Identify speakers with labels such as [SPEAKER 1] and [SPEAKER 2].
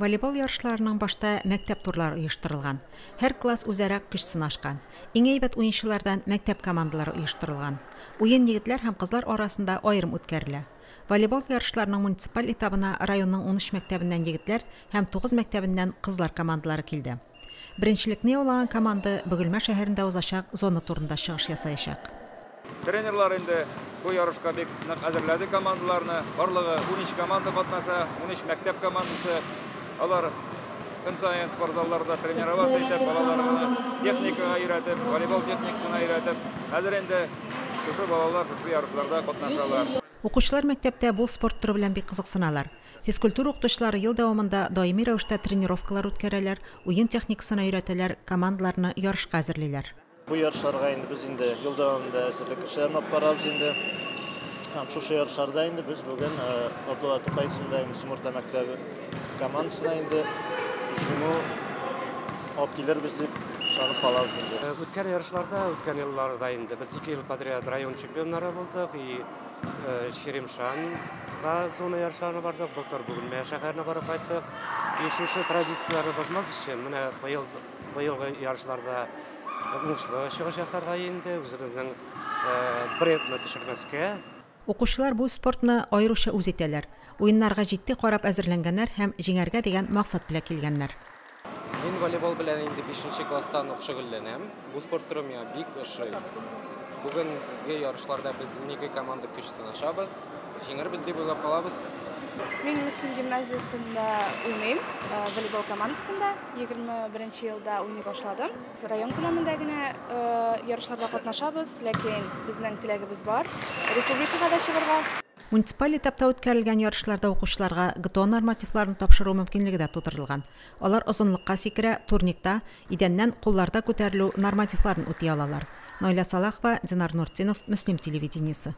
[SPEAKER 1] Волейбол ярышларының башта мәктәп турлары оештырылган. Һәр класс үзара көч сынашкан. Иң әйбәт уенчылардан мәктәп командалары оештырылган. Уен егетләр һәм кызлар арасында аерым үткәрелә. Волейбол ярышларының муниципаль этабына районның 13 мәктәбеннән егетләр һәм 9 мәктәбеннән кызлар командалары килде. Беренчелекне яулаган команда Бөгелмә шәһәрендә узачак зона турында чыгыш ясаячак.
[SPEAKER 2] Тренерлар инде бу ярышка бик нык әзерләде командаларны. Барлыгы 12 команда катнаша, 13 мәктәп командасы. Алар көн сайын спортзалларда тренироваться итеп, балаларны техникага өйрәтеп, волейбол техникасына өйрәтеп, хәзер инде шушы балалар шушы ярышларда катнашалар.
[SPEAKER 1] Укучылар мәктәптә бу спорт туры белән бик кызыксыналар. Физкультура укытучылары ел дәвамында даими рәвештә тренировкалар үткәрәләр, уен техникасына өйрәтәләр, командаларны ярышка әзерлиләр.
[SPEAKER 3] Бу ярышларга инде без инде ел дәвамында әзерлек эшләрен алып барабыз инде. Һәм шушы ярышларда инде без бүген Абдулла Тукай исемендәге Мусмурта мәктәбе командасына инде җиңү алып килербез дип ышанып калабыз инде.
[SPEAKER 4] Үткән ярышларда, үткән елларда инде без 2 ел подряд район чемпионнары булдык и Шеремшанга зона ярышларына бардык, былтыр Бөгелмә шәһәренә барып кайттык. И шушы традицияләрне бозмас өчен менә быелгы ярышларда уңышлы чыгыш ясарга инде үзебезнең брендны төшермәскә.
[SPEAKER 1] Укучылар бу спортны аеруча үз итәләр. Уеннарга җитди карап әзерләнгәннәр һәм җиңәргә дигән максат белән килгәннәр.
[SPEAKER 5] Мин волейбол белән инде 5нче класстан ук шөгыльләнәм. Бу спорт туры миңа бик ошый. Бүгенге ярышларда без 12 команда көч сынашабыз. Җиңербез дип уйлап калабыз.
[SPEAKER 6] Мин Мөслим гимназиясендә уйныйм, волейбол командасында 21 елда уйный башладым. Район күләмендә генә ярышларда катнашабыз, ләкин безнең теләгебез бар республикага да чыгарга.
[SPEAKER 1] Муниципаль этапта үткәрелгән ярышларда укучыларга ГТО нормативларын тапшыру мөмкинлеге дә тудырылган. Алар озынлыкка сикерә, турникта, идәннән кулларда күтәрелү нормативларын үти алалар. Найля Салахова, Динар Нуртдинов, Мөслим телевидениесе.